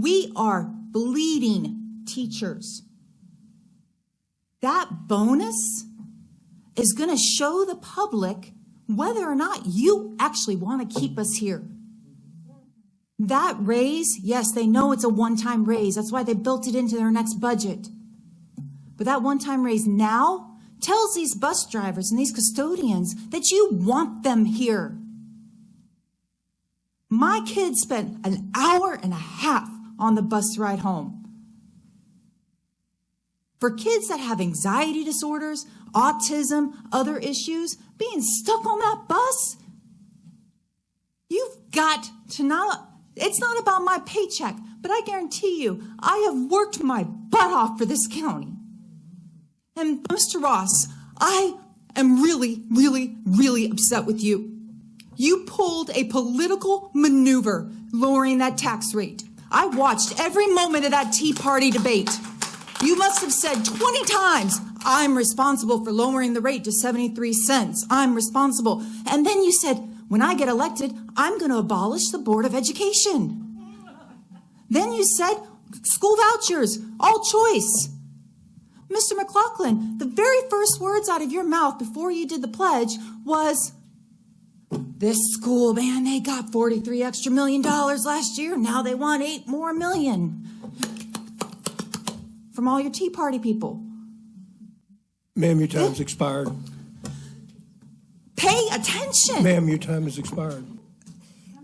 We are bleeding teachers. That bonus is going to show the public whether or not you actually want to keep us here. That raise, yes, they know it's a one-time raise. That's why they built it into their next budget. But that one-time raise now tells these bus drivers and these custodians that you want them here. My kids spent an hour and a half on the bus ride home. For kids that have anxiety disorders, autism, other issues, being stuck on that bus, you've got to not, it's not about my paycheck, but I guarantee you, I have worked my butt off for this county. And Mr. Ross, I am really, really, really upset with you. You pulled a political maneuver lowering that tax rate. I watched every moment of that Tea Party debate. You must have said 20 times, I'm responsible for lowering the rate to 73 cents. I'm responsible. And then you said, when I get elected, I'm going to abolish the Board of Education. Then you said, school vouchers, all choice. Mr. McLaughlin, the very first words out of your mouth before you did the pledge was, this school, man, they got $43 extra million last year. Now they want $8 more million from all your Tea Party people. Ma'am, your time's expired. Pay attention. Ma'am, your time has expired.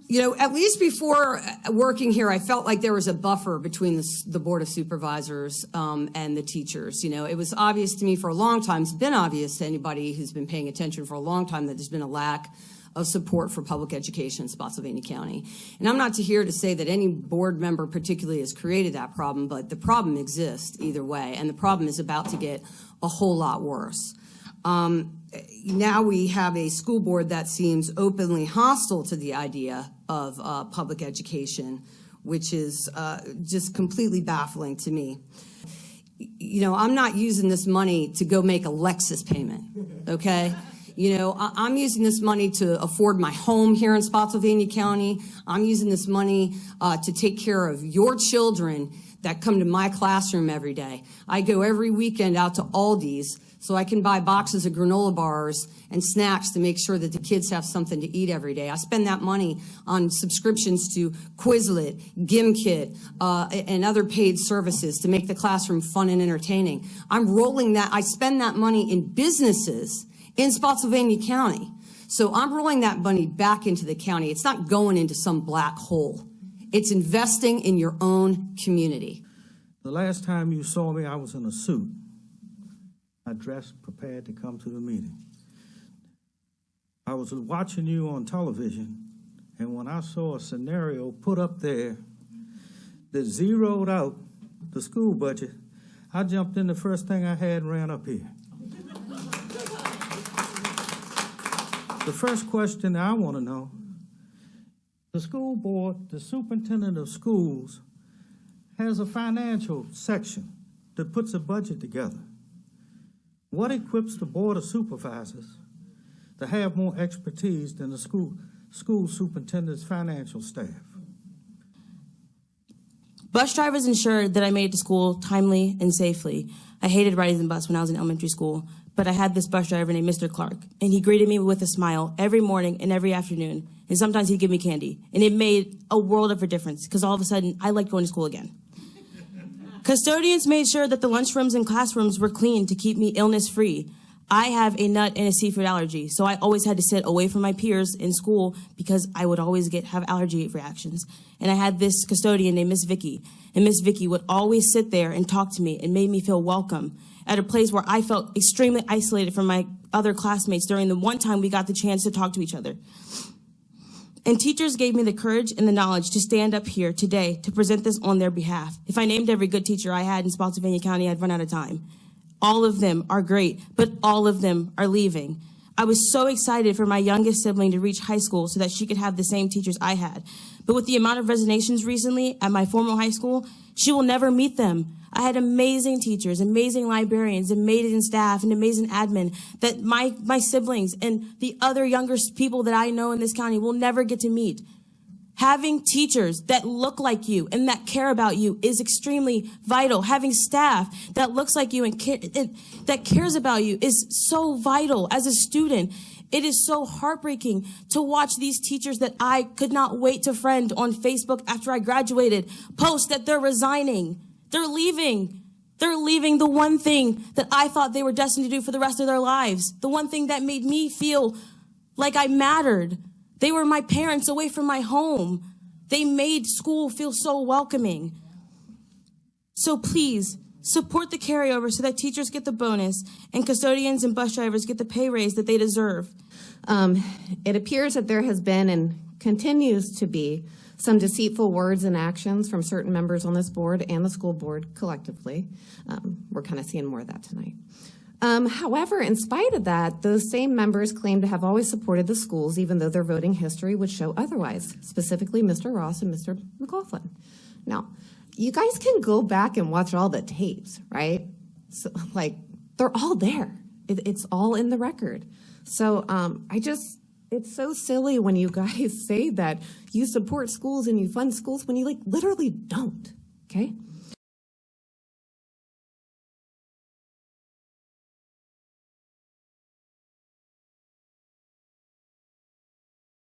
You know, at least before working here, I felt like there was a buffer between the Board of Supervisors and the teachers. You know, it was obvious to me for a long time, it's been obvious to anybody who's been paying attention for a long time that there's been a lack of support for public education in Spotsylvania County. And I'm not here to say that any board member particularly has created that problem, but the problem exists either way, and the problem is about to get a whole lot worse. Now we have a school board that seems openly hostile to the idea of public education, which is just completely baffling to me. You know, I'm not using this money to go make a Lexus payment, okay? You know, I'm using this money to afford my home here in Spotsylvania County. I'm using this money to take care of your children that come to my classroom every day. I go every weekend out to Aldi's so I can buy boxes of granola bars and snacks to make sure that the kids have something to eat every day. I spend that money on subscriptions to Quizlet, GimKit, and other paid services to make the classroom fun and entertaining. I spend that money in businesses in Spotsylvania County. So I'm rolling that money back into the county. It's not going into some black hole. It's investing in your own community. The last time you saw me, I was in a suit. I dressed prepared to come to the meeting. I was watching you on television, and when I saw a scenario put up there that zeroed out the school budget, I jumped in the first thing I had and ran up here. The first question I want to know, the school board, the superintendent of schools, has a financial section that puts a budget together. What equips the Board of Supervisors to have more expertise than the school superintendent's financial staff? Bus drivers ensured that I made it to school timely and safely. I hated riding the bus when I was in elementary school, but I had this bus driver named Mr. Clark, and he greeted me with a smile every morning and every afternoon, and sometimes he'd give me candy. And it made a world of a difference, because all of a sudden, I liked going to school again. Custodians made sure that the lunchrooms and classrooms were clean to keep me illness-free. I have a nut and a seafood allergy, so I always had to sit away from my peers in school because I would always have allergy reactions. And I had this custodian named Miss Vicky, and Miss Vicky would always sit there and talk to me and made me feel welcome at a place where I felt extremely isolated from my other classmates during the one time we got the chance to talk to each other. And teachers gave me the courage and the knowledge to stand up here today to present this on their behalf. If I named every good teacher I had in Spotsylvania County, I'd run out of time. All of them are great, but all of them are leaving. I was so excited for my youngest sibling to reach high school so that she could have the same teachers I had. But with the amount of resignations recently at my former high school, she will never meet them. I had amazing teachers, amazing librarians, amazing staff, and amazing admin that my siblings and the other younger people that I know in this county will never get to meet. Having teachers that look like you and that care about you is extremely vital. Having staff that looks like you and that cares about you is so vital. As a student, it is so heartbreaking to watch these teachers that I could not wait to friend on Facebook after I graduated post that they're resigning. They're leaving. They're leaving the one thing that I thought they were destined to do for the rest of their lives. The one thing that made me feel like I mattered. They were my parents away from my home. They made school feel so welcoming. So please, support the carryover so that teachers get the bonus and custodians and bus drivers get the pay raise that they deserve. It appears that there has been and continues to be some deceitful words and actions from certain members on this board and the school board collectively. We're kind of seeing more of that tonight. However, in spite of that, those same members claim to have always supported the schools, even though their voting history would show otherwise, specifically Mr. Ross and Mr. McLaughlin. Now, you guys can go back and watch all the tapes, right? So, like, they're all there. It's all in the record. So it's so silly when you guys say that you support schools and you fund schools when you, like, literally don't, okay?